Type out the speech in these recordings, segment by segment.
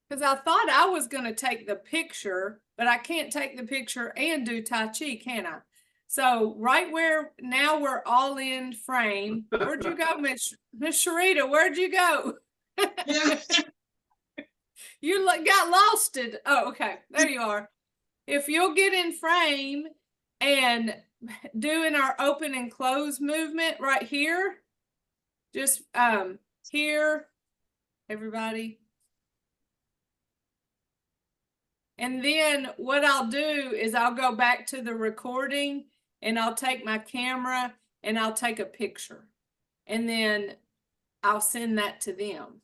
Because I thought I was going to take the picture, but I can't take the picture and do Tai Chi, can I? So right where now we're all in frame. Where'd you go, Miss Sharita? Where'd you go? You got lost. Oh, okay. There you are. If you'll get in frame and doing our open and close movement right here, just here, everybody. And then what I'll do is I'll go back to the recording and I'll take my camera and I'll take a picture. And then I'll send that to them.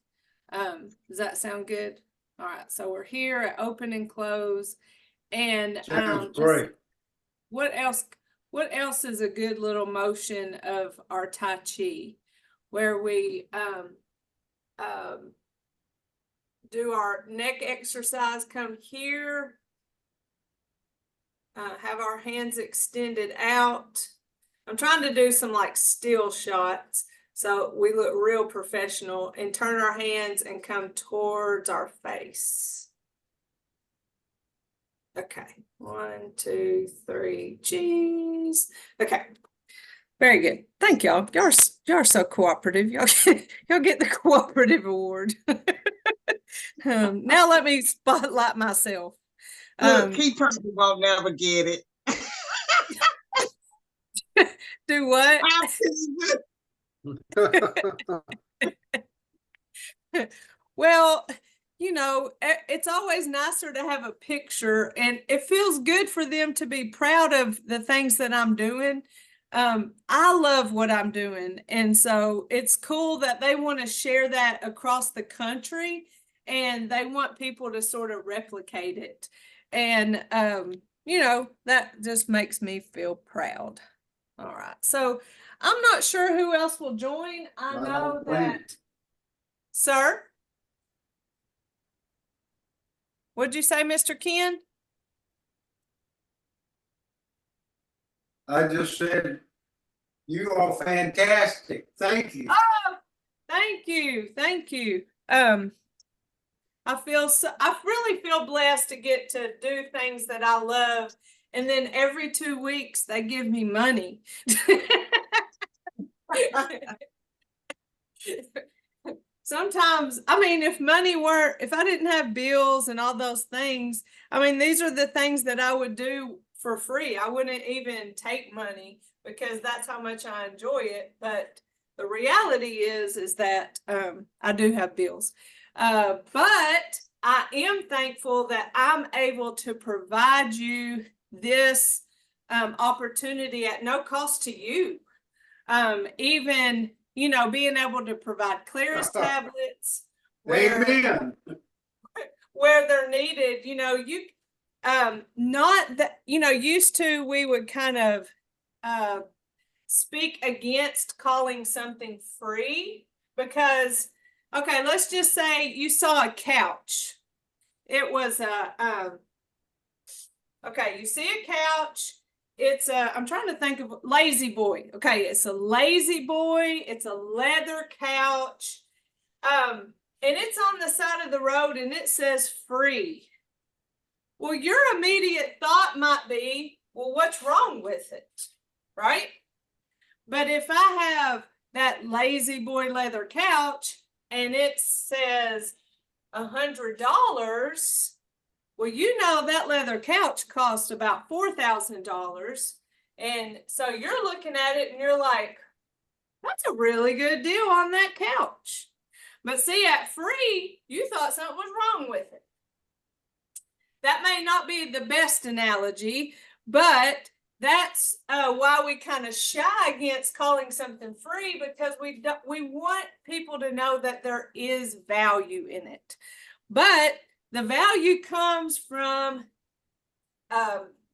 Does that sound good? All right. So we're here at open and close. And great. What else is a good little motion of our Tai Chi where we do our neck exercise, come here, have our hands extended out. I'm trying to do some like still shots so we look real professional, and turn our hands and come towards our face. Okay, 1, 2, 3, cheese. Okay, very good. Thank y'all. Y'all are so cooperative. Y'all get the cooperative award. Now let me spotlight myself. Look, keep person won't never get it. Do what? Well, you know, it's always nicer to have a picture, and it feels good for them to be proud of the things that I'm doing. I love what I'm doing, and so it's cool that they want to share that across the country, and they want people to sort of replicate it. And you know, that just makes me feel proud. All right, so I'm not sure who else will join. I know that, sir. What'd you say, Mr. Ken? I just said, you are fantastic. Thank you. Oh, thank you. Thank you. I really feel blessed to get to do things that I love. And then every 2 weeks they give me money. Sometimes, I mean, if I didn't have bills and all those things, I mean, these are the things that I would do for free. I wouldn't even take money because that's how much I enjoy it. But the reality is that I do have bills. But I am thankful that I'm able to provide you this opportunity at no cost to you. Even, you know, being able to provide Claris tablets where they're needed. You know, you not that, you know, used to we would kind of speak against calling something free because, okay, let's just say you saw a couch. It was okay, you see a couch. It's I'm trying to think of Lazy Boy. Okay, it's a Lazy Boy. It's a leather couch. And it's on the side of the road and it says free. Well, your immediate thought might be, well, what's wrong with it? Right? But if I have that Lazy Boy leather couch and it says $100, well, you know that leather couch costs about $4,000. And so you're looking at it and you're like, that's a really good deal on that couch. But see, at free, you thought something was wrong with it. That may not be the best analogy, but that's why we kind of shy against calling something free, because we want people to know that there is value in it. But the value comes from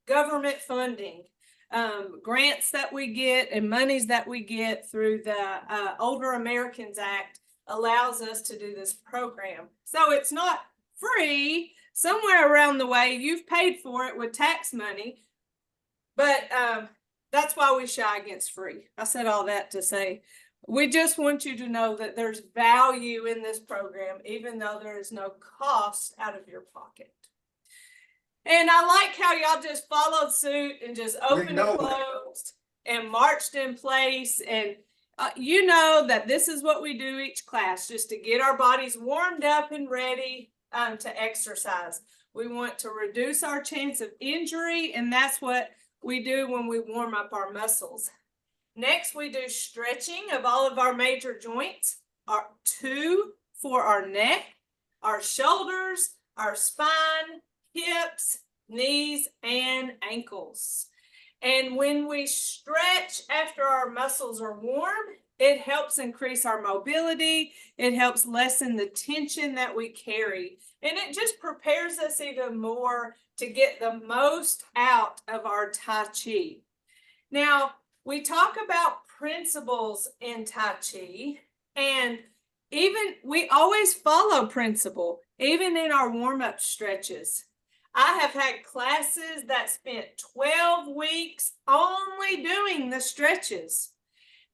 government funding, grants that we get and monies that we get through the Older Americans Act allows us to do this program. So it's not free. Somewhere around the way, you've paid for it with tax money, but that's why we shy against free. I said all that to say We just want you to know that there's value in this program, even though there is no cost out of your pocket. And I like how y'all just followed suit and just opened and closed and marched in place. And you know that this is what we do each class, just to get our bodies warmed up and ready to exercise. We want to reduce our chance of injury, and that's what we do when we warm up our muscles. Next, we do stretching of all of our major joints, two for our neck, our shoulders, our spine, hips, knees, and ankles. And when we stretch after our muscles are warm, it helps increase our mobility. It helps lessen the tension that we carry. And it just prepares us even more to get the most out of our Tai Chi. Now, we talk about principles in Tai Chi, and we always follow principle, even in our warm-up stretches. I have had classes that spent 12 weeks only doing the stretches.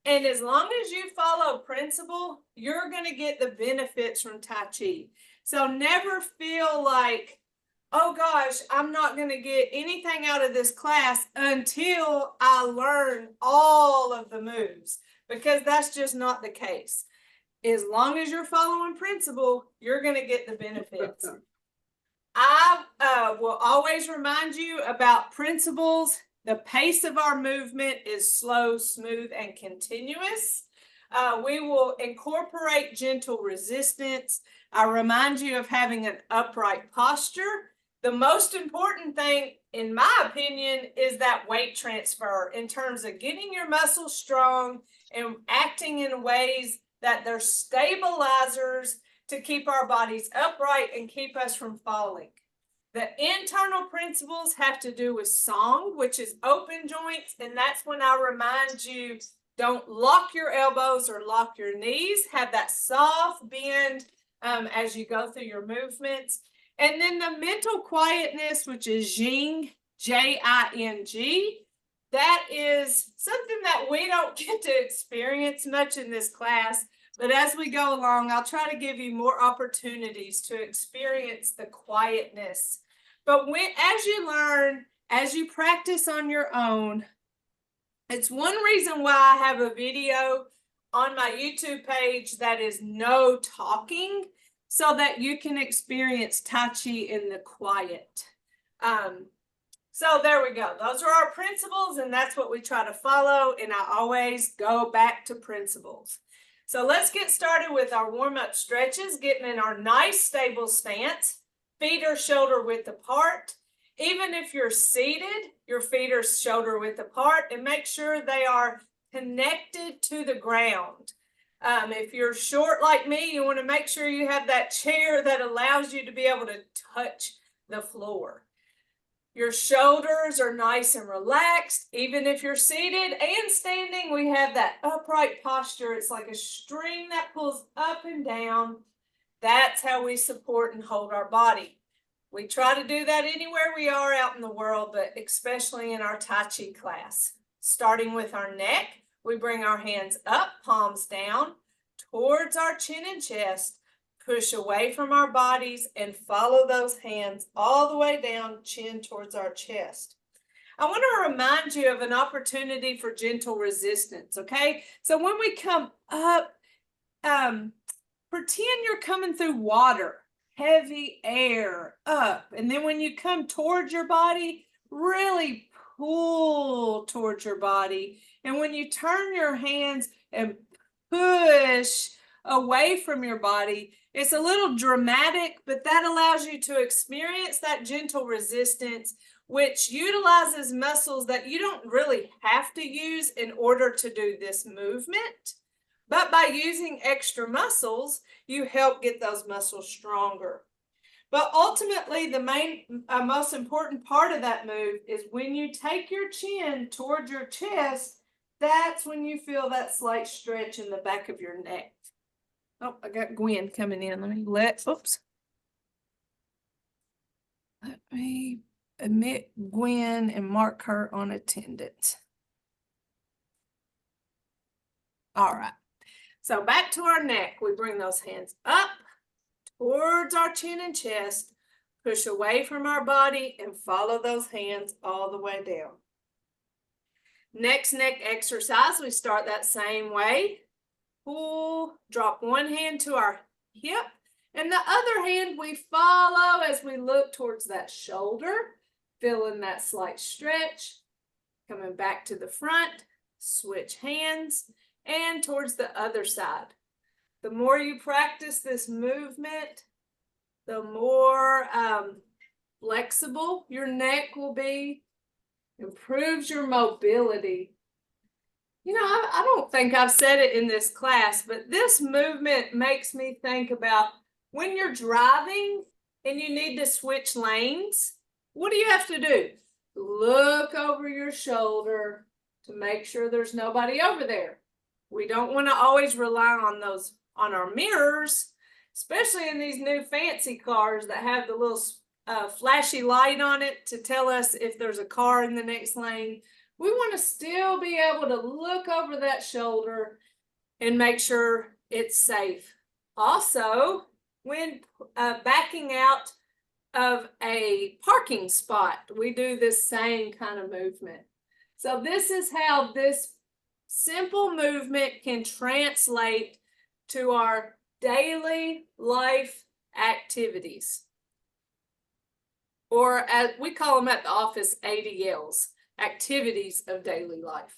And as long as you follow principle, you're going to get the benefits from Tai Chi. So never feel like, oh gosh, I'm not going to get anything out of this class until I learn all of the moves, because that's just not the case. As long as you're following principle, you're going to get the benefits. I will always remind you about principles. The pace of our movement is slow, smooth, and continuous. We will incorporate gentle resistance. I remind you of having an upright posture. The most important thing, in my opinion, is that weight transfer in terms of getting your muscles strong and acting in ways that they're stabilizers to keep our bodies upright and keep us from falling. The internal principles have to do with song, which is open joints, and that's when I remind you, don't lock your elbows or lock your knees. Have that soft bend as you go through your movements. And then the mental quietness, which is Jing, J-I-N-G, that is something that we don't get to experience much in this class. But as we go along, I'll try to give you more opportunities to experience the quietness. But as you learn, as you practice on your own, it's one reason why I have a video on my YouTube page that is no talking, so that you can experience Tai Chi in the quiet. So there we go. Those are our principles, and that's what we try to follow. And I always go back to principles. So let's get started with our warm-up stretches, getting in our nice stable stance. Feet are shoulder width apart. Even if you're seated, your feet are shoulder width apart, and make sure they are connected to the ground. If you're short like me, you want to make sure you have that chair that allows you to be able to touch the floor. Your shoulders are nice and relaxed. Even if you're seated and standing, we have that upright posture. It's like a string that pulls up and down. That's how we support and hold our body. We try to do that anywhere we are out in the world, but especially in our Tai Chi class. Starting with our neck, we bring our hands up, palms down, towards our chin and chest, push away from our bodies, and follow those hands all the way down, chin towards our chest. I want to remind you of an opportunity for gentle resistance, okay? So when we come up, pretend you're coming through water, heavy air up, and then when you come towards your body, really pull towards your body. And when you turn your hands and push away from your body, it's a little dramatic, but that allows you to experience that gentle resistance, which utilizes muscles that you don't really have to use in order to do this movement. But by using extra muscles, you help get those muscles stronger. But ultimately, the most important part of that move is when you take your chin towards your chest, that's when you feel that slight stretch in the back of your neck. Oh, I got Gwen coming in. Oops. Let me admit Gwen and mark her on attendance. All right. So back to our neck, we bring those hands up towards our chin and chest, push away from our body, and follow those hands all the way down. Next neck exercise, we start that same way. Pull, drop one hand to our hip, and the other hand we follow as we look towards that shoulder, feeling that slight stretch. Coming back to the front, switch hands, and towards the other side. The more you practice this movement, the more flexible your neck will be, improves your mobility. You know, I don't think I've said it in this class, but this movement makes me think about when you're driving and you need to switch lanes, what do you have to do? Look over your shoulder to make sure there's nobody over there. We don't want to always rely on our mirrors, especially in these new fancy cars that have the little flashy light on it to tell us if there's a car in the next lane. We want to still be able to look over that shoulder and make sure it's safe. Also, when backing out of a parking spot, we do this same kind of movement. So this is how this simple movement can translate to our daily life activities, or as we call them at the office, ADLs, activities of daily life.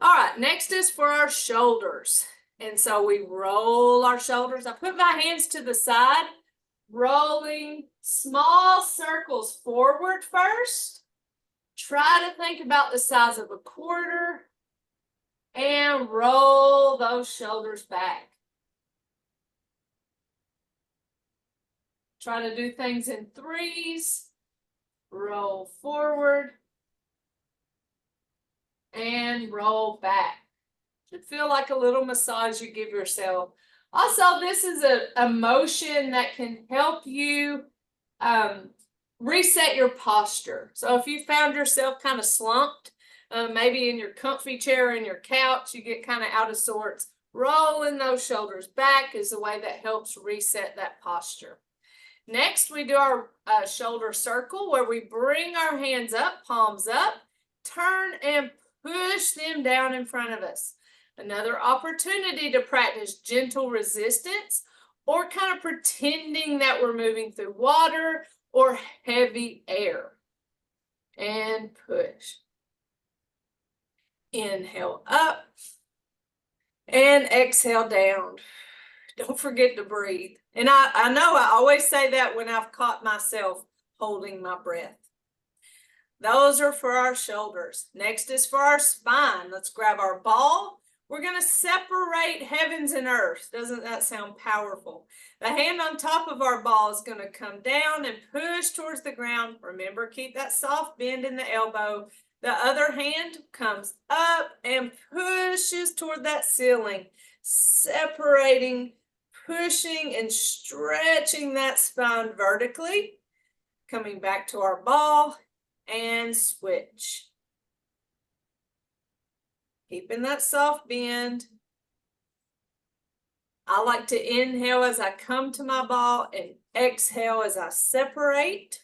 All right, next is for our shoulders. And so we roll our shoulders. I put my hands to the side, rolling small circles forward first. Try to think about the size of a quarter and roll those shoulders back. Try to do things in threes. Roll forward and roll back. Should feel like a little massage you give yourself. Also, this is a motion that can help you reset your posture. So if you found yourself kind of slumped, maybe in your comfy chair or in your couch, you get kind of out of sorts, rolling those shoulders back is a way that helps reset that posture. Next, we do our shoulder circle where we bring our hands up, palms up, turn and push them down in front of us. Another opportunity to practice gentle resistance or kind of pretending that we're moving through water or heavy air. And push. Inhale up and exhale down. Don't forget to breathe. And I know I always say that when I've caught myself holding my breath. Those are for our shoulders. Next is for our spine. Let's grab our ball. We're going to separate heavens and earth. Doesn't that sound powerful? The hand on top of our ball is going to come down and push towards the ground. Remember, keep that soft bend in the elbow. The other hand comes up and pushes toward that ceiling, separating, pushing and stretching that spine vertically. Coming back to our ball and switch. Keeping that soft bend. I like to inhale as I come to my ball and exhale as I separate.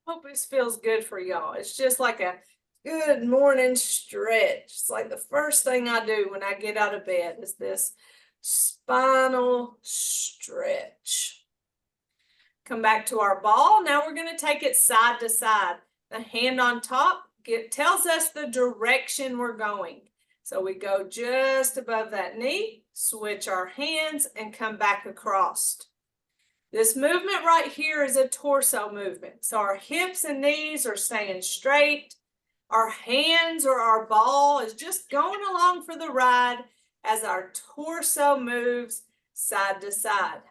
Hope this feels good for y'all. It's just like a good morning stretch. It's like the first thing I do when I get out of bed is this spinal stretch. Come back to our ball. Now we're going to take it side to side. The hand on top tells us the direction we're going. So we go just above that knee, switch our hands, and come back across. This movement right here is a torso movement. So our hips and knees are staying straight. Our hands or our ball is just going along for the ride as our torso moves side to side.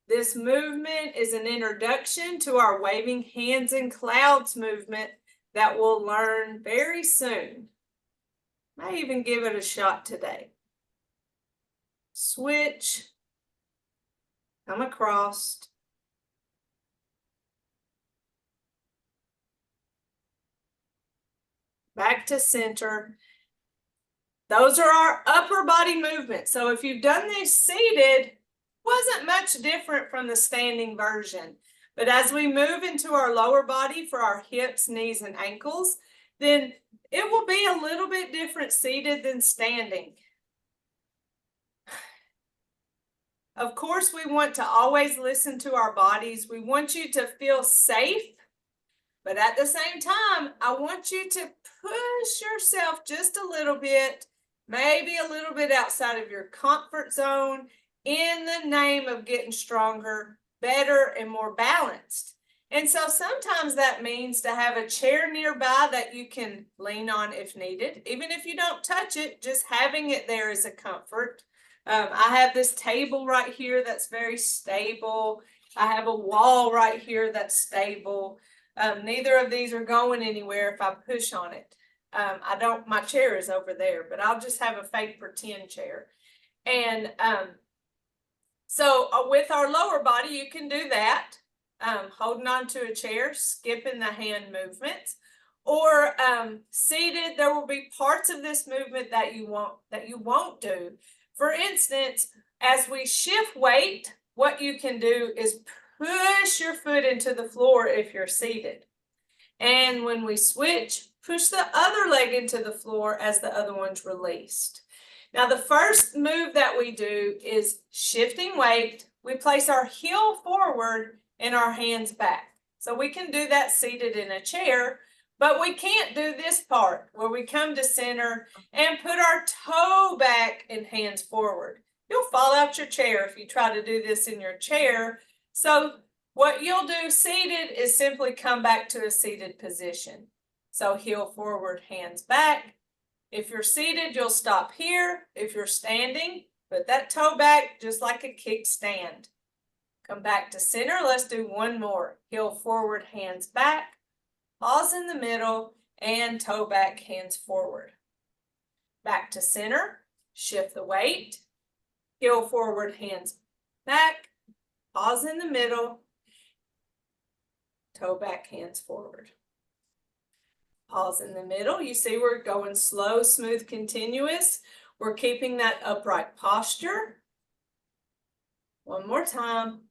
This movement is an introduction to our waving hands in clouds movement that we'll learn very soon. May even give it a shot today. switch, come across, back to center. Those are our upper body movements. So if you've done these seated, wasn't much different from the standing version. But as we move into our lower body for our hips, knees, and ankles, then it will be a little bit different seated than standing. Of course, we want to always listen to our bodies. We want you to feel safe, but at the same time, I want you to push yourself just a little bit, maybe a little bit outside of your comfort zone, in the name of getting stronger, better, and more balanced. And so sometimes that means to have a chair nearby that you can lean on if needed. Even if you don't touch it, just having it there is a comfort. I have this table right here that's very stable. I have a wall right here that's stable. Neither of these are going anywhere if I push on it. My chair is over there, but I'll just have a fake pretend chair. And so with our lower body, you can do that. Holding on to a chair, skipping the hand movements, or seated. There will be parts of this movement that you won't do. For instance, as we shift weight, what you can do is push your foot into the floor if you're seated. And when we switch, push the other leg into the floor as the other one's released. Now, the first move that we do is shifting weight. We place our heel forward and our hands back. So we can do that seated in a chair, but we can't do this part where we come to center and put our toe back and hands forward. You'll fall out your chair if you try to do this in your chair. So what you'll do seated is simply come back to a seated position. So heel forward, hands back. If you're seated, you'll stop here. If you're standing, put that toe back just like a kickstand. Come back to center. Let's do one more. Heel forward, hands back. Pause in the middle and toe back, hands forward. Back to center. Shift the weight. Heel forward, hands back. Pause in the middle. Toe back, hands forward. Pause in the middle. You see we're going slow, smooth, continuous. We're keeping that upright posture. One more time.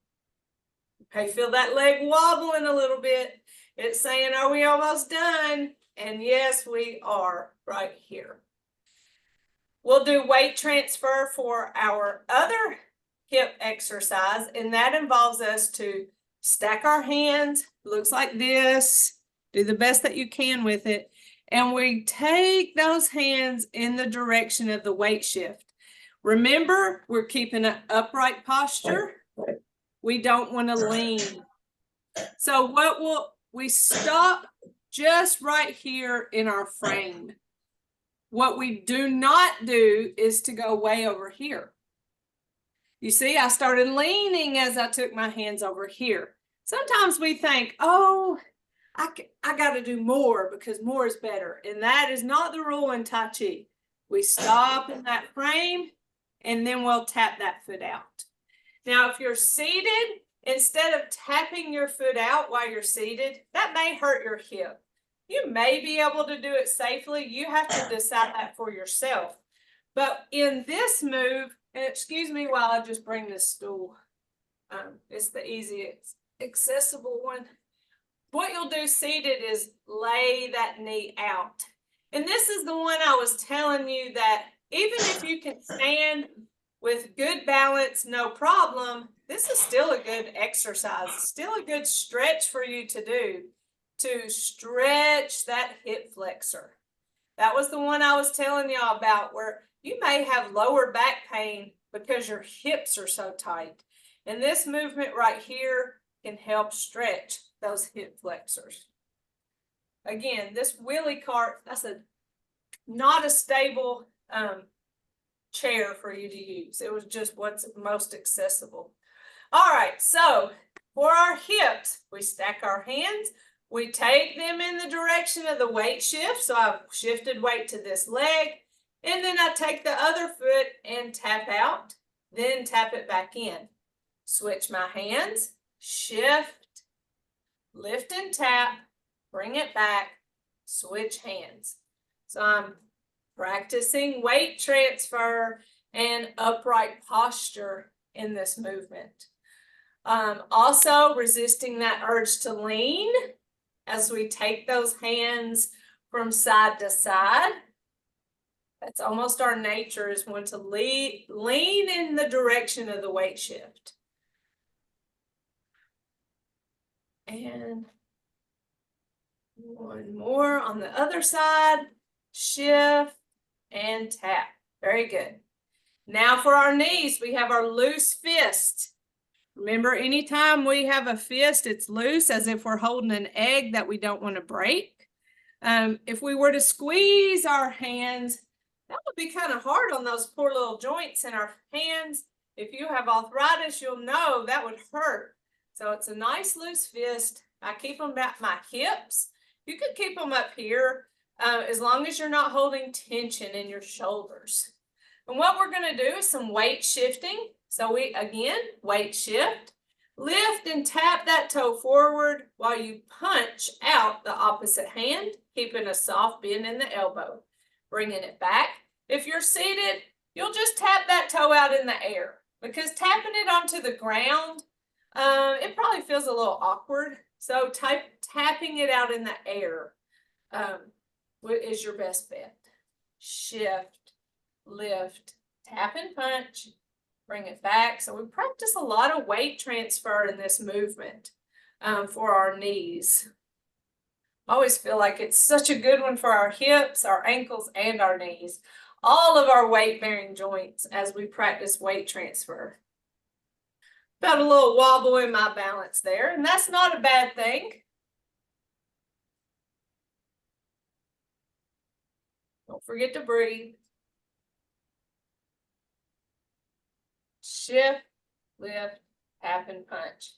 Okay, feel that leg wobbling a little bit. It's saying, are we almost done? And yes, we are right here. We'll do weight transfer for our other hip exercise, and that involves us to stack our hands. Looks like this. Do the best that you can with it. And we take those hands in the direction of the weight shift. Remember, we're keeping an upright posture. We don't want to lean. So we stop just right here in our frame. What we do not do is to go way over here. You see, I started leaning as I took my hands over here. Sometimes we think, oh, I got to do more because more is better. And that is not the rule in Tai Chi. We stop in that frame and then we'll tap that foot out. Now, if you're seated, instead of tapping your foot out while you're seated, that may hurt your hip. You may be able to do it safely. You have to decide that for yourself. But in this move, and excuse me while I just bring this stool. It's the easiest accessible one. What you'll do seated is lay that knee out. And this is the one I was telling you that even if you can stand with good balance, no problem, this is still a good exercise, still a good stretch for you to do, to stretch that hip flexor. That was the one I was telling y'all about where you may have lower back pain because your hips are so tight. And this movement right here can help stretch those hip flexors. Again, this wheelie cart, that's not a stable chair for you to use. It was just what's most accessible. All right, so for our hips, we stack our hands. We take them in the direction of the weight shift. So I've shifted weight to this leg. And then I take the other foot and tap out. then tap it back in. Switch my hands, shift, lift and tap, bring it back, switch hands. So I'm practicing weight transfer and upright posture in this movement. Also resisting that urge to lean as we take those hands from side to side. That's almost our nature, is want to lean in the direction of the weight shift. And one more on the other side, shift and tap. Very good. Now for our knees, we have our loose fist. Remember, anytime we have a fist, it's loose, as if we're holding an egg that we don't want to break. If we were to squeeze our hands, that would be kind of hard on those poor little joints in our hands. If you have arthritis, you'll know that would hurt. So it's a nice loose fist. I keep them at my hips. You could keep them up here as long as you're not holding tension in your shoulders. And what we're going to do is some weight shifting. So we, again, weight shift, lift and tap that toe forward while you punch out the opposite hand, keeping a soft bend in the elbow, bringing it back. If you're seated, you'll just tap that toe out in the air, because tapping it onto the ground, it probably feels a little awkward. So tapping it out in the air is your best bet. Shift, lift, tap and punch, bring it back. So we practice a lot of weight transfer in this movement for our knees. I always feel like it's such a good one for our hips, our ankles, and our knees. All of our weight-bearing joints as we practice weight transfer. Got a little wobble in my balance there, and that's not a bad thing. Don't forget to breathe. Shift, lift, tap, and punch.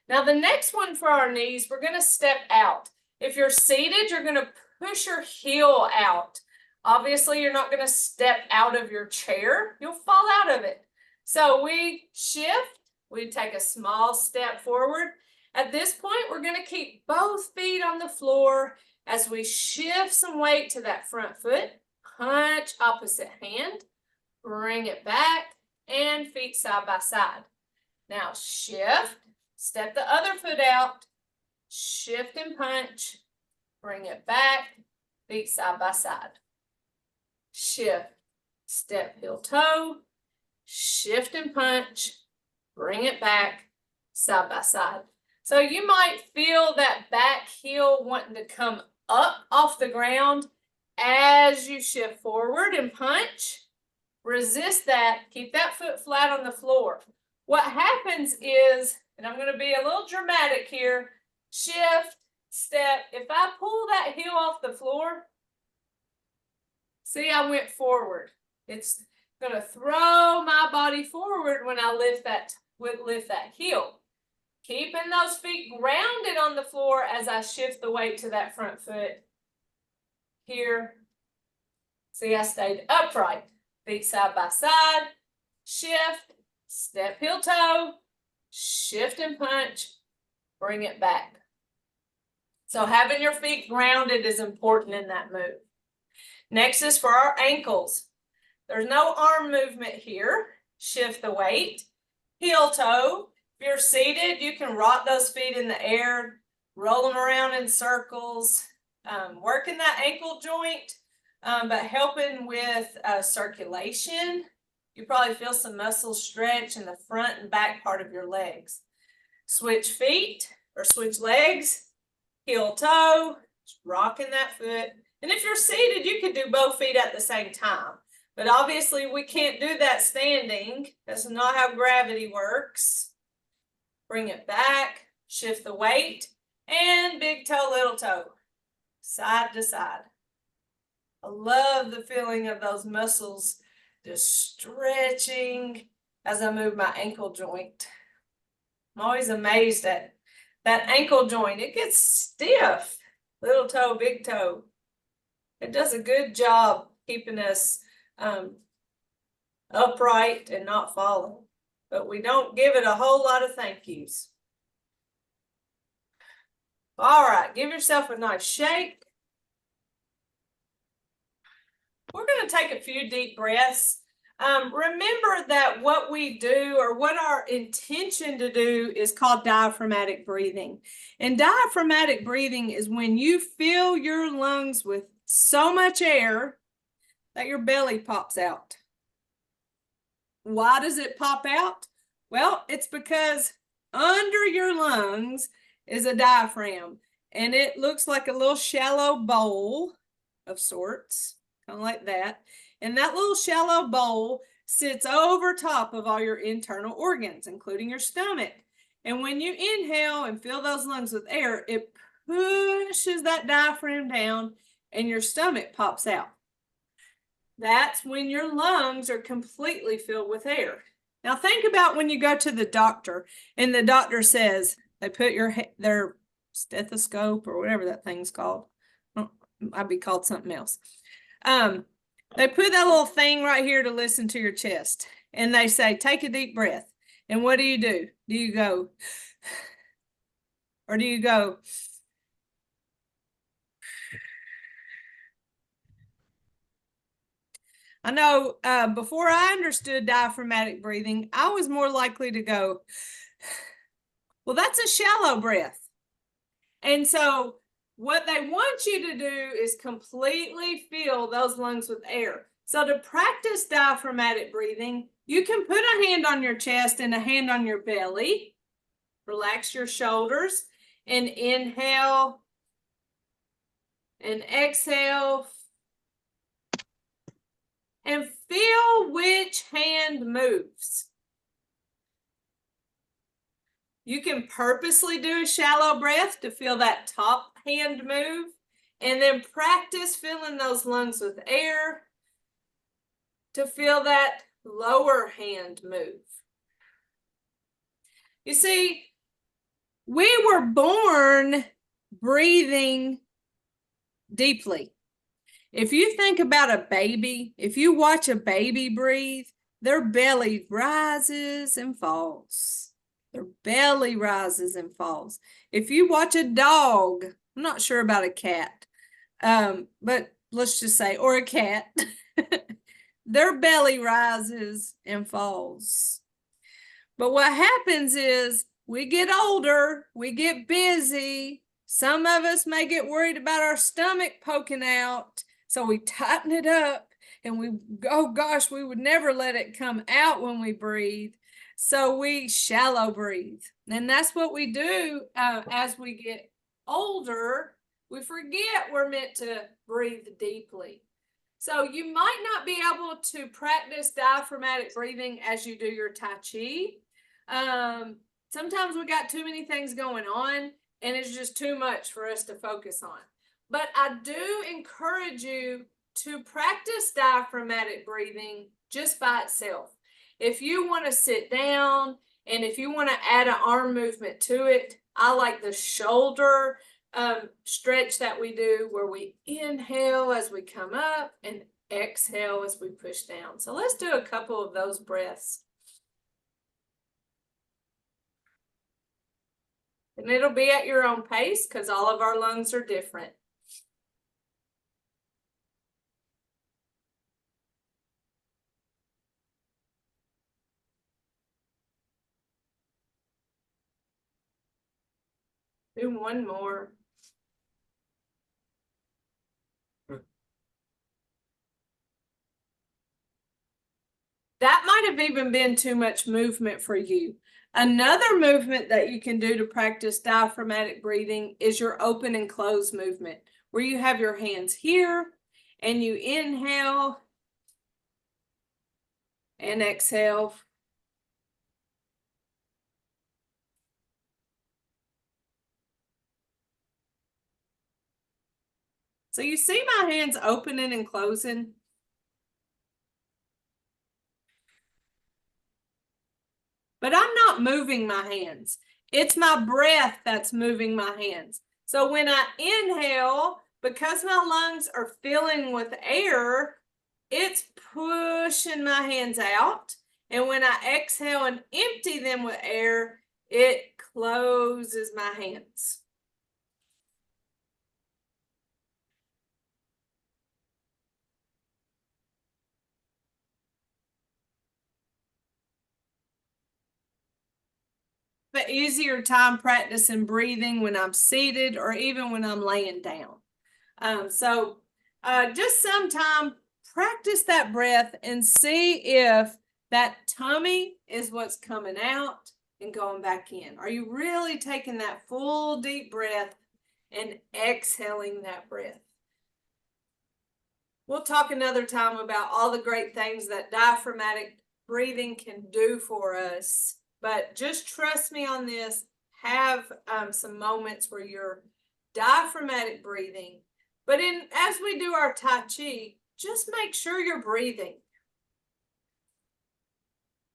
Now the next one for our knees, we're going to step out. If you're seated, you're going to push your heel out. Obviously, you're not going to step out of your chair. You'll fall out of it. So we shift. We take a small step forward. At this point, we're going to keep both feet on the floor as we shift some weight to that front foot. Punch opposite hand. Bring it back. And feet side by side. Now shift. Step the other foot out. Shift and punch. Bring it back. Feet side by side. Shift. Step heel toe. Shift and punch. Bring it back. Side by side. So you might feel that back heel wanting to come up off the ground as you shift forward and punch. Resist that. Keep that foot flat on the floor. What happens is, and I'm going to be a little dramatic here, shift, step. If I pull that heel off the floor, see, I went forward. It's going to throw my body forward when I lift that heel. Keeping those feet grounded on the floor as I shift the weight to that front foot. Here. See, I stayed upright. Feet side by side. Shift. Step heel toe. Shift and punch. Bring it back. So having your feet grounded is important in that move. Next is for our ankles. There's no arm movement here. Shift the weight. Heel toe. If you're seated, you can rock those feet in the air, roll them around in circles, working that ankle joint, but helping with circulation. You probably feel some muscle stretch in the front and back part of your legs. Switch feet or switch legs, heel toe, rocking that foot. And if you're seated, you could do both feet at the same time. But obviously we can't do that standing. That's not how gravity works. Bring it back, shift the weight, and big toe, little toe, side to side. I love the feeling of those muscles just stretching as I move my ankle joint. I'm always amazed at that ankle joint. It gets stiff, little toe, big toe. It does a good job keeping us upright and not falling. but we don't give it a whole lot of thank yous. All right, give yourself a nice shake. We're going to take a few deep breaths. Remember that what we do, or what our intention to do, is called diaphragmatic breathing. And diaphragmatic breathing is when you fill your lungs with so much air that your belly pops out. Why does it pop out? Well, it's because under your lungs is a diaphragm, and it looks like a little shallow bowl of sorts, kind of like that. And that little shallow bowl sits over top of all your internal organs, including your stomach. And when you inhale and fill those lungs with air, it pushes that diaphragm down and your stomach pops out. That's when your lungs are completely filled with air. Now think about when you go to the doctor and the doctor says, they put their stethoscope or whatever that thing's called. I'd be called something else. They put that little thing right here to listen to your chest. And they say, take a deep breath. And what do? Do you go, or do you go? I know before I understood diaphragmatic breathing, I was more likely to go, well, that's a shallow breath. And so what they want you to do is completely fill those lungs with air. So to practice diaphragmatic breathing, you can put a hand on your chest and a hand on your belly. Relax your shoulders and inhale and exhale. And feel which hand moves. You can purposely do a shallow breath to feel that top hand move, and then practice filling those lungs with air to feel that lower hand move. You see, we were born breathing deeply. If you think about a baby, if you watch a baby breathe, their belly rises and falls. Their belly rises and falls. If you watch a dog, I'm not sure about a cat, but let's just say, or a cat, their belly rises and falls. But what happens is we get older, we get busy. Some of us may get worried about our stomach poking out. So we tighten it up and oh gosh, we would never let it come out when we breathe. So we shallow breathe. And that's what we do as we get older. We forget we're meant to breathe deeply. So you might not be able to practice diaphragmatic breathing as you do your Tai Chi. Sometimes we got too many things going on and it's just too much for us to focus on. But I do encourage you to practice diaphragmatic breathing just by itself. If you want to sit down and if you want to add an arm movement to it, I like the shoulder stretch that we do where we inhale as we come up and exhale as we push down. So let's do a couple of those breaths. And it'll be at your own pace because all of our lungs are different. Do one more. That might have even been too much movement for you. Another movement that you can do to practice diaphragmatic breathing is your open and close movement, where you have your hands here and you inhale and exhale. So you see my hands opening and closing? But I'm not moving my hands. It's my breath that's moving my hands. So when I inhale, because my lungs are filling with air, it's pushing my hands out. And when I exhale and empty them with air, it closes my hands. But easier time practicing breathing when I'm seated or even when I'm laying down. Just sometime practice that breath and see if that tummy is what's coming out and going back in. Are you really taking that full deep breath and exhaling that breath? We'll talk another time about all the great things that diaphragmatic breathing can do for us. But just trust me on this. Have some moments where you're diaphragmatic breathing. But as we do our Tai Chi, just make sure you're breathing.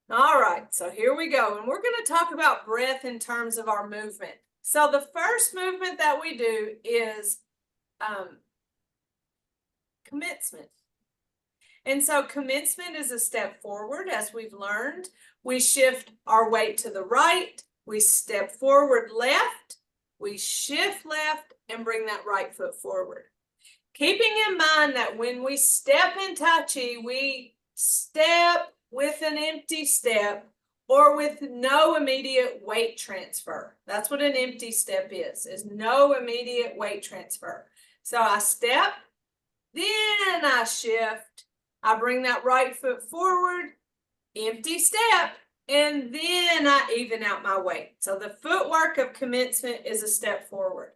All right, so here we go. And we're going to talk about breath in terms of our movement. So the first movement that we do is commencement. And so commencement is a step forward, as we've learned. We shift our weight to the right. We step forward left. We shift left and bring that right foot forward. Keeping in mind that when we step in Tai Chi, we step with an empty step or with no immediate weight transfer. That's what an empty step is no immediate weight transfer. So I step, then I shift. I bring that right foot forward, empty step, and then I even out my weight. So the footwork of commencement is a step forward.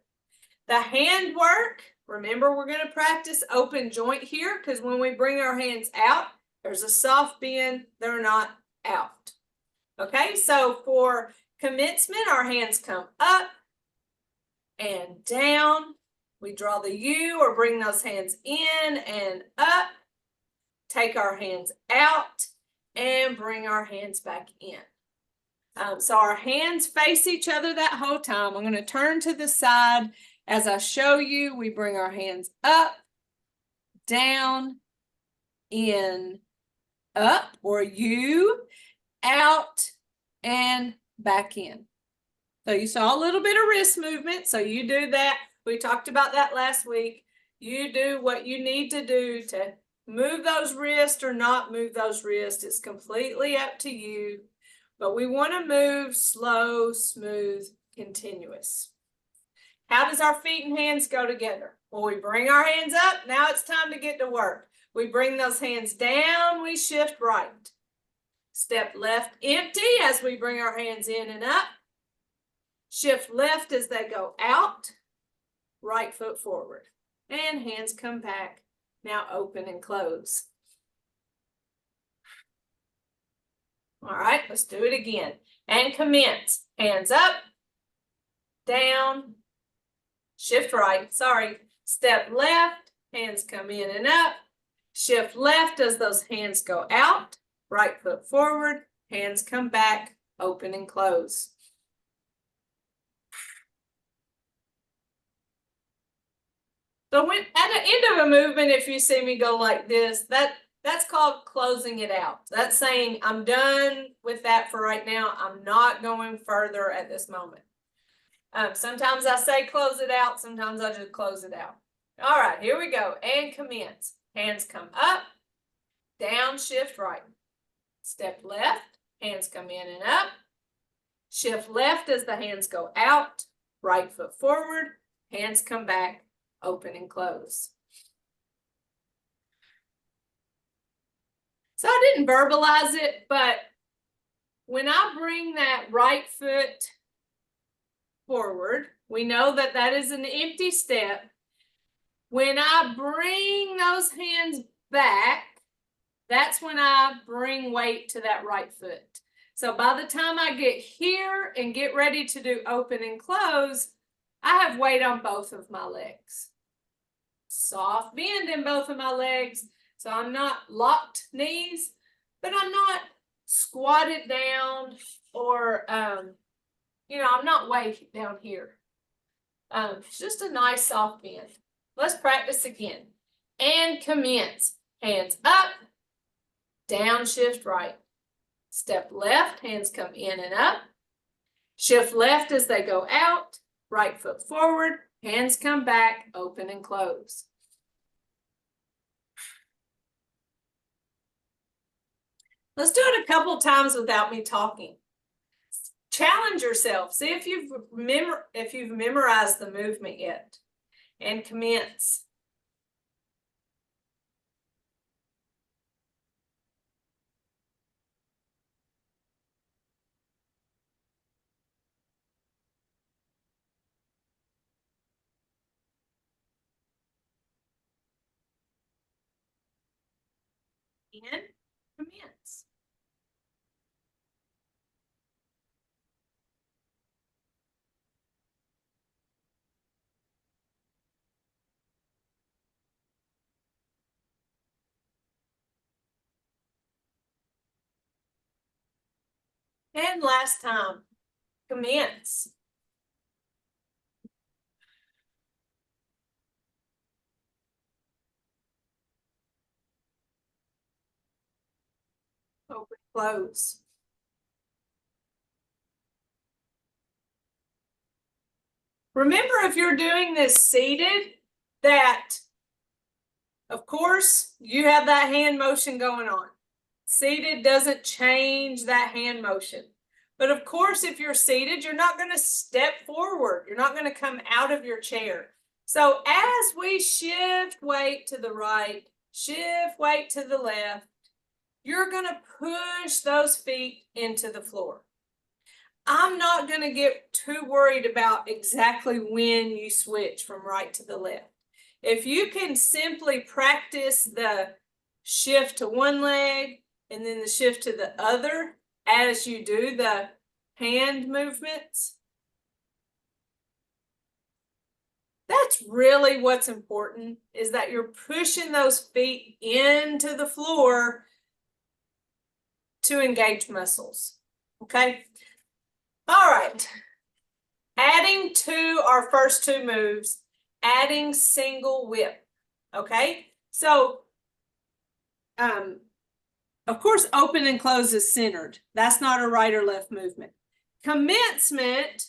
The hand work, remember we're going to practice open joint here because when we bring our hands out, there's a soft bend, they're not out. Okay, so for commencement, our hands come up and down. We draw the U or bring those hands in and up. Take our hands out and bring our hands back in. So our hands face each other that whole time. I'm going to turn to the side. As I show you, we bring our hands up, down, in, up, or U, out, and back in. So you saw a little bit of wrist movement. So you do that. We talked about that last week. You do what you need to do to move those wrists or not move those wrists. It's completely up to you. But we want to move slow, smooth, continuous. How does our feet and hands go together? Well, we bring our hands up. Now it's time to get to work. We bring those hands down. We shift right. Step left empty as we bring our hands in and up. Shift left as they go out. Right foot forward. And hands come back. Now open and close. All right, let's do it again. And commence. Hands up, down, shift right, step left, hands come in and up, shift left as those hands go out, right foot forward, hands come back, open and close. So when, at the end of a movement, if you see me go like this, that's called closing it out. That's saying I'm done with that for right now. I'm not going further at this moment. Sometimes I say close it out. Sometimes I just close it out. All right, here we go. And commence. Hands come up, down, shift right. Step left, hands come in and up. Shift left as the hands go out, right foot forward, hands come back, open and close. So I didn't verbalize it, but when I bring that right foot forward, we know that that is an empty step. When I bring those hands back, that's when I bring weight to that right foot. So by the time I get here and get ready to do open and close, I have weight on both of my legs. Soft bend in both of my legs. So I'm not locked knees, but I'm not squatted down or, I'm not way down here. It's just a nice soft bend. Let's practice again. And commence. Hands up, down, shift right. Step left, hands come in and up. Shift left as they go out. Right foot forward, hands come back, open and close. Let's do it a couple times without me talking. Challenge yourself. See if you've memorized the movement yet. And commence. And commence. And last time, commence. Open, close. Remember, if you're doing this seated, that, of course, you have that hand motion going on. Seated doesn't change that hand motion. But of course, if you're seated, you're not going to step forward. You're not going to come out of your chair. So as we shift weight to the right, shift weight to the left, you're going to push those feet into the floor. I'm not going to get too worried about exactly when you switch from right to the left. If you can simply practice the shift to one leg and then the shift to the other as you do the hand movements, that's really what's important, is that you're pushing those feet into the floor to engage muscles. Okay? All right. Adding to our first two moves, adding single whip. Okay? So, of course, open and close is centered. That's not a right or left movement. Commencement,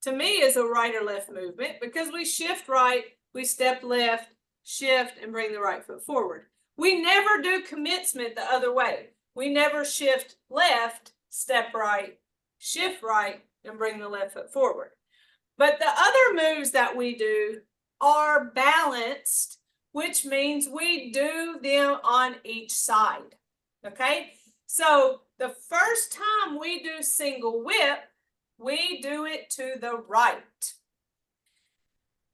to me, is a right or left movement because we shift right, we step left, shift, and bring the right foot forward. We never do commencement the other way. We never shift left, step right, shift right, and bring the left foot forward. But the other moves that we do are balanced, which means we do them on each side. Okay? So the first time we do single whip, we do it to the right.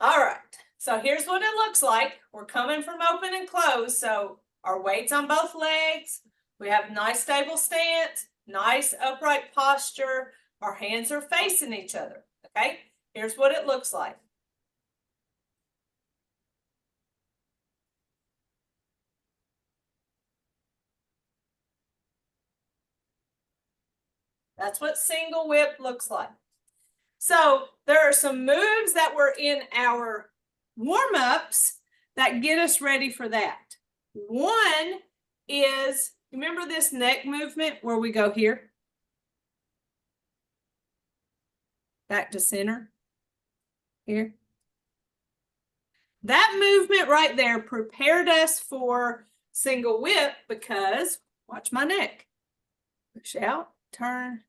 All right. So here's what it looks like. We're coming from open and close. So our weight's on both legs. We have nice stable stance, nice upright posture. Our hands are facing each other. Okay? Here's what it looks like. That's what single whip looks like. So there are some moves that were in our warm-ups that get us ready for that. One is, remember this neck movement where we go here? Back to center. Here. That movement right there prepared us for single whip because, watch my neck. Push out, turn.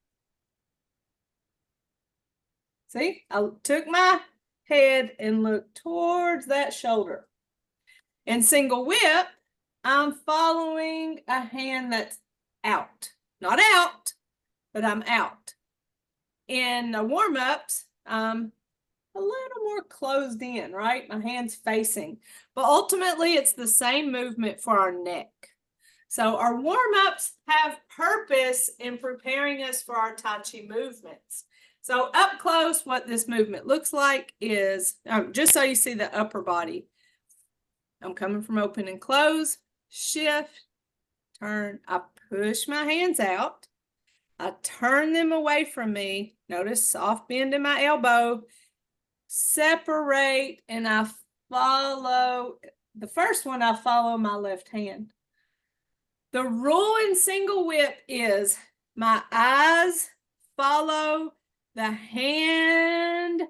See, I took my head and looked towards that shoulder. In single whip, I'm following a hand that's out. Not out, but I'm out. In the warm-ups, I'm a little more closed in, right? My hand's facing. But ultimately, it's the same movement for our neck. So our warm-ups have purpose in preparing us for our Tai Chi movements. So up close, what this movement looks like is, just so you see the upper body. I'm coming from open and close, shift, turn. I push my hands out. I turn them away from me. Notice soft bend in my elbow. Separate, and I follow. The first one, I follow my left hand. The rule in single whip is my eyes follow the hand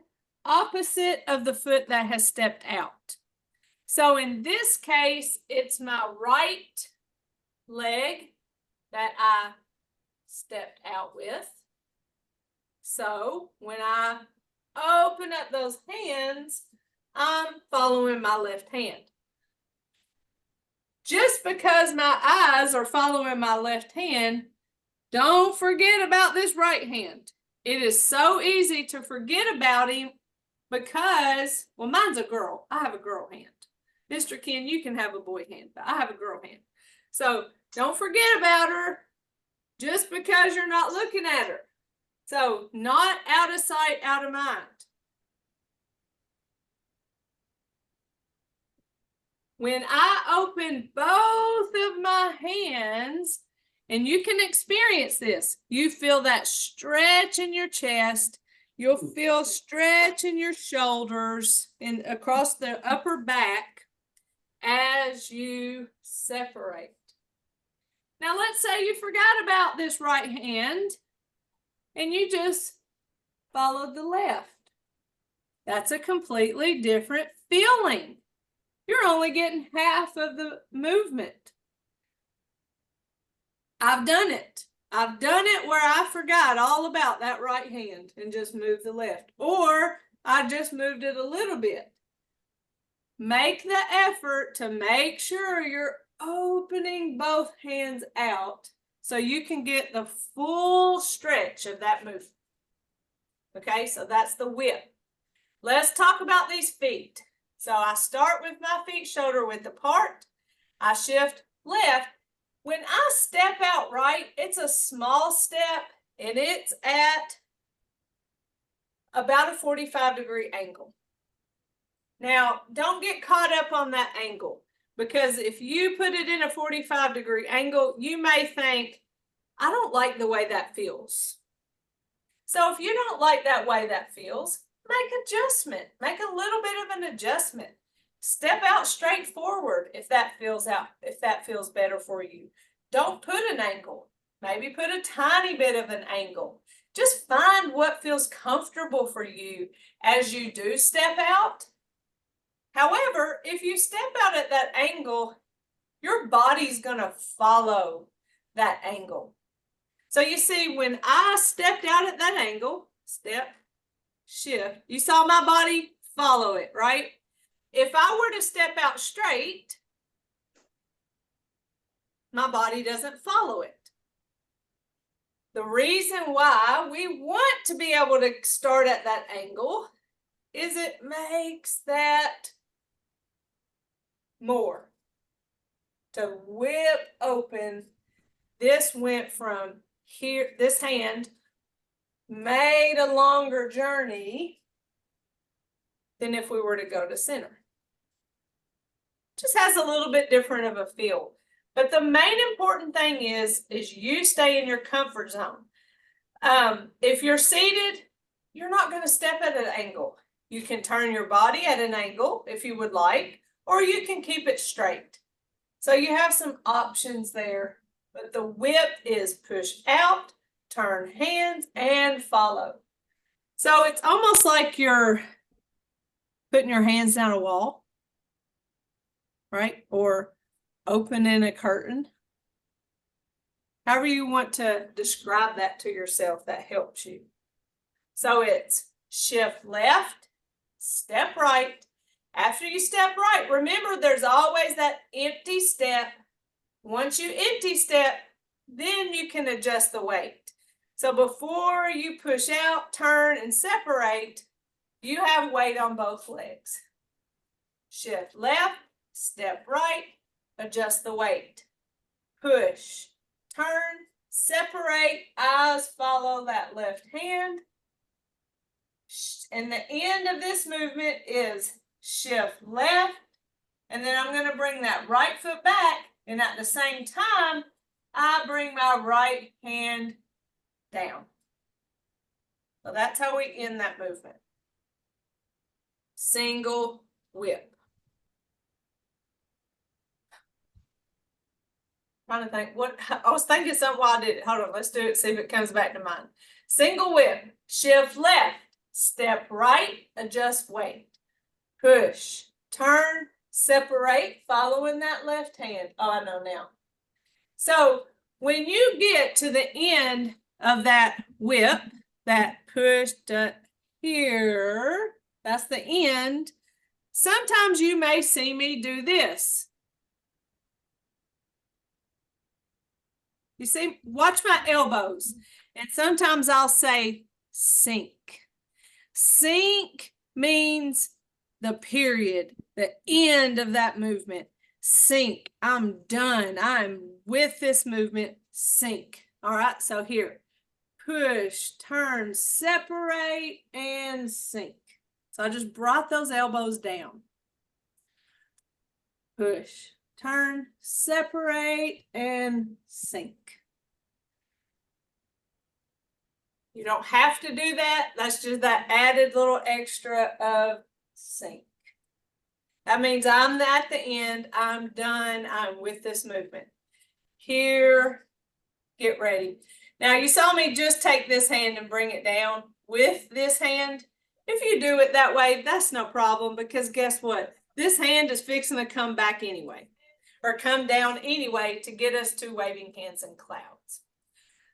opposite of the foot that has stepped out. So in this case, it's my right leg that I stepped out with. So when I open up those hands, I'm following my left hand. Just because my eyes are following my left hand, don't forget about this right hand. It is so easy to forget about him because, well, mine's a girl. I have a girl hand. Mr. Ken, you can have a boy hand, but I have a girl hand. So don't forget about her just because you're not looking at her. So not out of sight, out of mind. When I open both of my hands, and you can experience this, you feel that stretch in your chest, you'll feel stretch in your shoulders and across the upper back as you separate. Now let's say you forgot about this right hand and you just followed the left. That's a completely different feeling. You're only getting half of the movement. I've done it. I've done it where I forgot all about that right hand and just moved the left. Or I just moved it a little bit. Make the effort to make sure you're opening both hands out so you can get the full stretch of that movement. Okay, so that's the whip. Let's talk about these feet. So I start with my feet shoulder width apart. I shift left. When I step out right, it's a small step and it's at about a 45-degree angle. Now, don't get caught up on that angle because if you put it in a 45-degree angle, you may think, I don't like the way that feels. So if you don't like that way that feels, make adjustment. Make a little bit of an adjustment. Step out straight forward if that feels better for you. Don't put an angle. Maybe put a tiny bit of an angle. Just find what feels comfortable for you as you do step out. However, if you step out at that angle, your body's going to follow that angle. So you see, when I stepped out at that angle, step, shift, you saw my body follow it, right? If I were to step out straight, my body doesn't follow it. The reason why we want to be able to start at that angle is it makes that more. To whip open, this went from here, this hand made a longer journey than if we were to go to center. Just has a little bit different of a feel. But the main important thing is you stay in your comfort zone. If you're seated, you're not going to step at an angle. You can turn your body at an angle if you would like, or you can keep it straight. So you have some options there. But the whip is push out, turn hands, and follow. So it's almost like you're putting your hands down a wall, right? Or opening a curtain. However you want to describe that to yourself, that helps you. So it's shift left, step right. After you step right, remember there's always that empty step. Once you empty step, then you can adjust the weight. So before you push out, turn, and separate, you have weight on both legs. Shift left, step right, adjust the weight. Push, turn, separate, eyes follow that left hand. And the end of this movement is shift left, and then I'm going to bring that right foot back, and at the same time, I bring my right hand down. So that's how we end that movement. Single whip. trying to think what I was thinking something while I did it. Hold on, let's do it, see if it comes back to mind. Single whip, shift left, step right, adjust weight, push, turn, separate, following that left hand. Oh, I know now. So when you get to the end of that whip, that push to here, that's the end. Sometimes you may see me do this. You see, watch my elbows. And sometimes I'll say sink. Sink means the period, the end of that movement. Sink. I'm done. I'm with this movement. Sink. All right. So here, push, turn, separate, and sink. So I just brought those elbows down. Push, turn, separate, and sink. You don't have to do that. That's just that added little extra of sink. That means I'm at the end. I'm done. I'm with this movement. Here, get ready. Now you saw me just take this hand and bring it down with this hand. If you do it that way, that's no problem, because guess what? This hand is fixing to come back anyway, or come down anyway to get us to waving hands and clouds.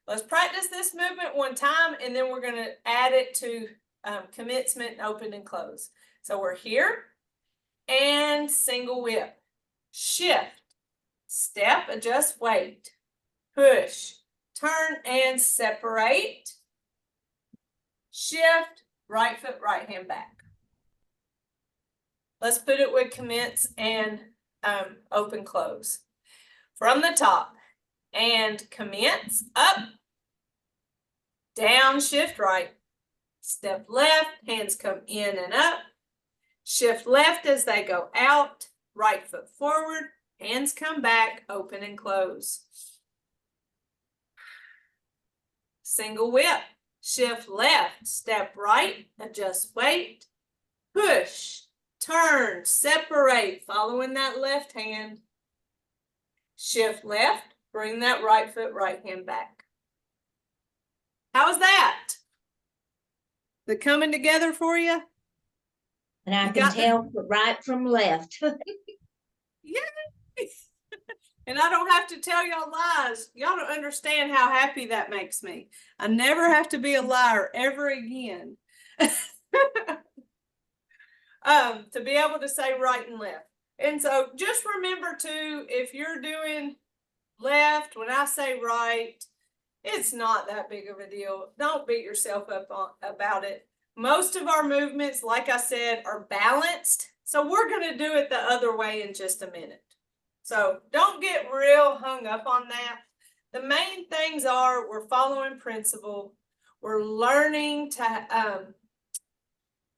Let's practice this movement one time, and then we're going to add it to commencement, open, and close. So we're here, and single whip, shift, step, adjust weight, push, turn, and separate, shift, right foot, right hand back. Let's put it with commence and open, close. From the top, and commence, up, down, shift right, step left, hands come in and up, shift left as they go out, right foot forward, hands come back, open and close. Single whip, shift left, step right, adjust weight, push, turn, separate, following that left hand, shift left, bring that right foot, right hand back. How's that? The coming together for you? And I can tell right from left. Yeah. And I don't have to tell y'all lies. Y'all don't understand how happy that makes me. I never have to be a liar ever again. To be able to say right and left. And so just remember too, if you're doing left, when I say right, it's not that big of a deal. Don't beat yourself up about it. Most of our movements, like I said, are balanced. So we're going to do it the other way in just a minute. So don't get real hung up on that. The main things are we're following principle. We're learning to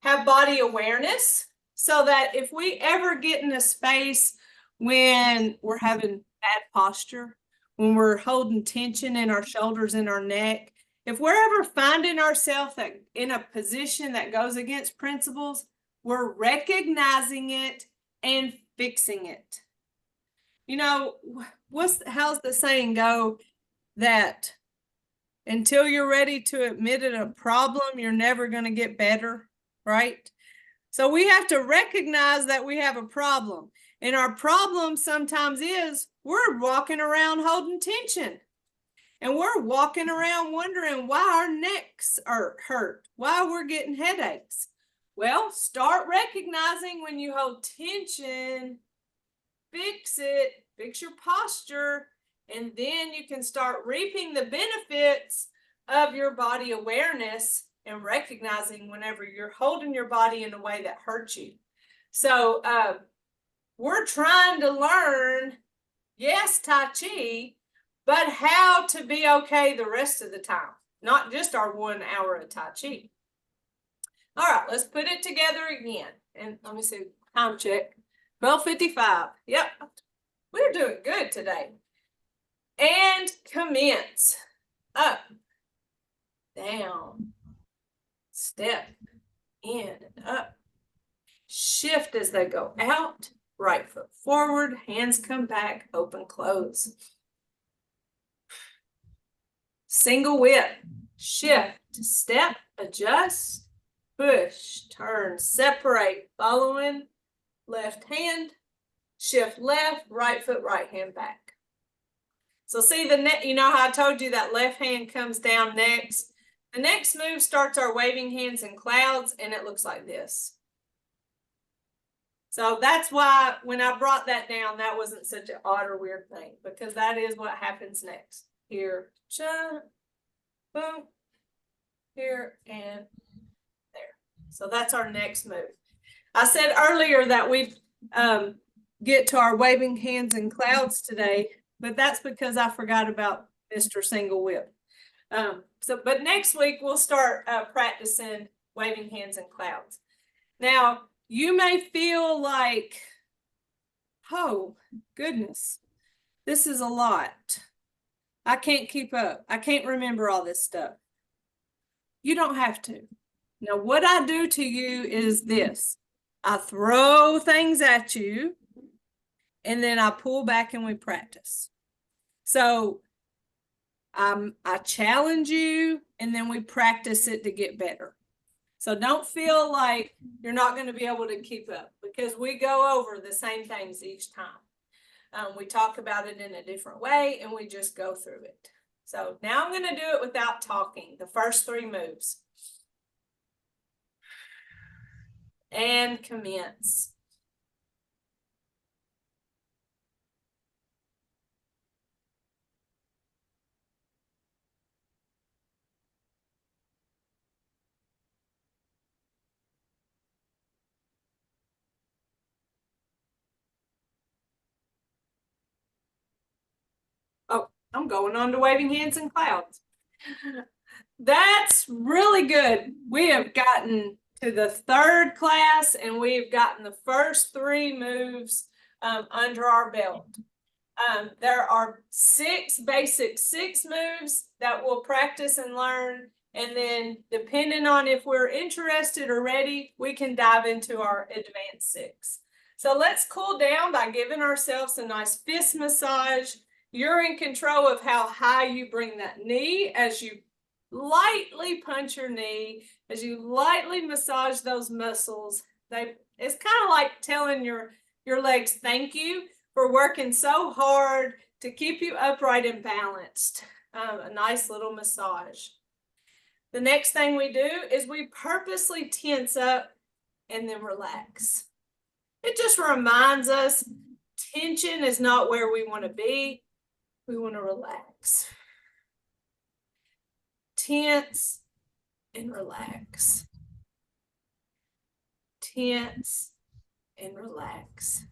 have body awareness, so that if we ever get in a space when we're having bad posture, when we're holding tension in our shoulders and our neck, if we're ever finding ourselves in a position that goes against principles, we're recognizing it and fixing it. You know, how's the saying go, that until you're ready to admit it a problem, you're never going to get better, right? So we have to recognize that we have a problem. And our problem sometimes is we're walking around holding tension. And we're walking around wondering why our necks are hurt, why we're getting headaches. Well, start recognizing when you hold tension, fix it, fix your posture, and then you can start reaping the benefits of your body awareness and recognizing whenever you're holding your body in a way that hurts you. So we're trying to learn, yes, Tai Chi, but how to be okay the rest of the time, not just our 1 hour of Tai Chi. All right, let's put it together again. And let me see, time check, 12:55. Yep, we're doing good today. And commence, up, down, step, in and up, shift as they go out, right foot forward, hands come back, open, close. Single whip, shift, step, adjust, push, turn, separate, following, left hand, shift left, right foot, right hand back. So see the net, you know how I told you that left hand comes down next. The next move starts our waving hands in clouds, and it looks like this. So that's why when I brought that down, that wasn't such an odd or weird thing, because that is what happens next. Here, cha, boom, here, and there. So that's our next move. I said earlier that we'd get to our waving hands in clouds today, but that's because I forgot about Mr. Single Whip. But next week we'll start practicing waving hands in clouds. Now, you may feel like, oh, goodness, this is a lot. I can't keep up. I can't remember all this stuff. You don't have to. Now, what I do to you is this. I throw things at you, and then I pull back and we practice. So I challenge you, and then we practice it to get better. So don't feel like you're not going to be able to keep up, because we go over the same things each time. We talk about it in a different way, and we just go through it. So now I'm going to do it without talking, the first 3 moves. And commence. Oh, I'm going on to waving hands in clouds. That's really good. We have gotten to the 3rd class, and we've gotten the first 3 moves under our belt. There are 6 basic 6 moves that we'll practice and learn. And then depending on if we're interested or ready, we can dive into our advanced 6. So let's cool down by giving ourselves a nice fist massage. You're in control of how high you bring that knee as you lightly punch your knee, as you lightly massage those muscles. It's kind of like telling your legs thank you for working so hard to keep you upright and balanced. A nice little massage. The next thing we do is we purposely tense up and then relax. It just reminds us tension is not where we want to be. We want to relax. Tense and relax. Tense and relax.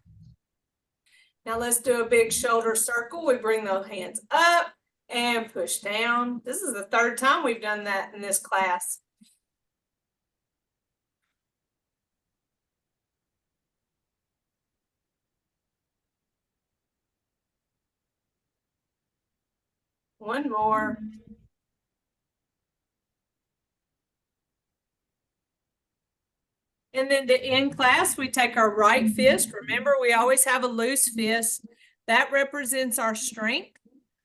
Now let's do a big shoulder circle. We bring those hands up and push down. This is the 3rd time we've done that in this class. One more. And then to end class, we take our right fist. Remember, we always have a loose fist. That represents our strength.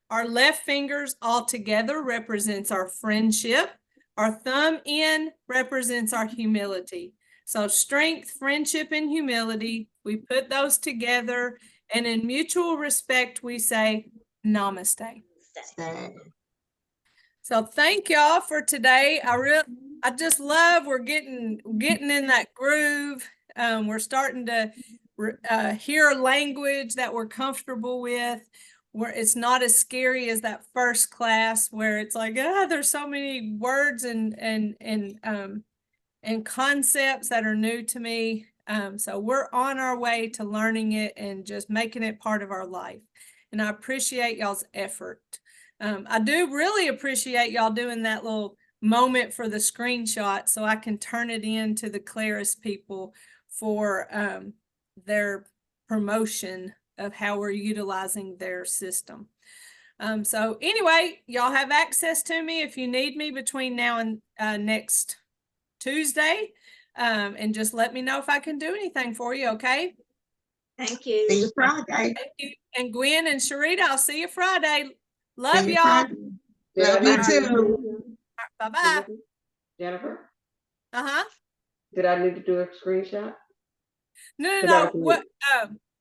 Our left fingers all together represents our friendship. Our thumb in represents our humility. So strength, friendship, and humility, we put those together. And in mutual respect, we say namaste. So thank y'all for today. I just love we're getting in that groove. We're starting to hear language that we're comfortable with, where it's not as scary as that first class where it's like, there's so many words and concepts that are new to me. So we're on our way to learning it and just making it part of our life. And I appreciate y'all's effort. I do really appreciate y'all doing that little moment for the screenshot so I can turn it in to the Claris people for their promotion of how we're utilizing their system. So anyway, y'all have access to me if you need me between now and next Tuesday. And just let me know if I can do anything for you, okay? Thank you. See you Friday. Thank you. And Gwen and Sharita, I'll see you Friday. Love y'all. Love you Alright. too. Bye-bye. Jennifer, Uh-huh. did I need to do a screenshot? No, So that no, was me. what,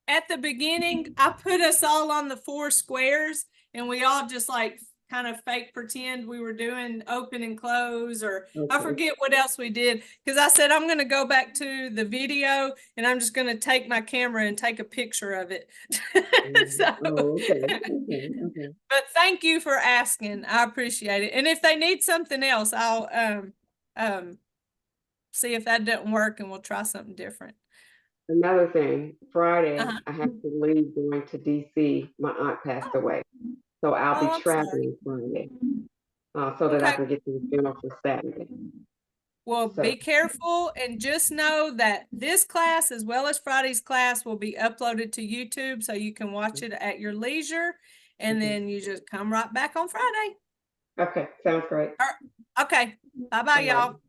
at the beginning, I put us all on the 4 squares and we all just like kind of fake pretend we were doing open and close, or I Okay. forget what else we did. Cause I said, I'm gonna go back to the video and I'm just gonna take my camera and take a picture of it. So, Oh, okay. Okay. but thank you for asking. I appreciate it. And if they need something else, I'll, see if that doesn't work and we'll try something different. Another thing, Friday, Uh-huh. I have to leave going to DC. My aunt passed away. So I'll Oh, be I'm sorry. traveling Friday, so that I Okay. can get to the funeral for Saturday. Well, So, be careful and just know that this class, as well as Friday's class, will be uploaded to YouTube so you can watch it at your leisure. And Okay. then you just come right back on Friday. okay, sounds great. Okay. Bye-bye, Bye-bye. y'all.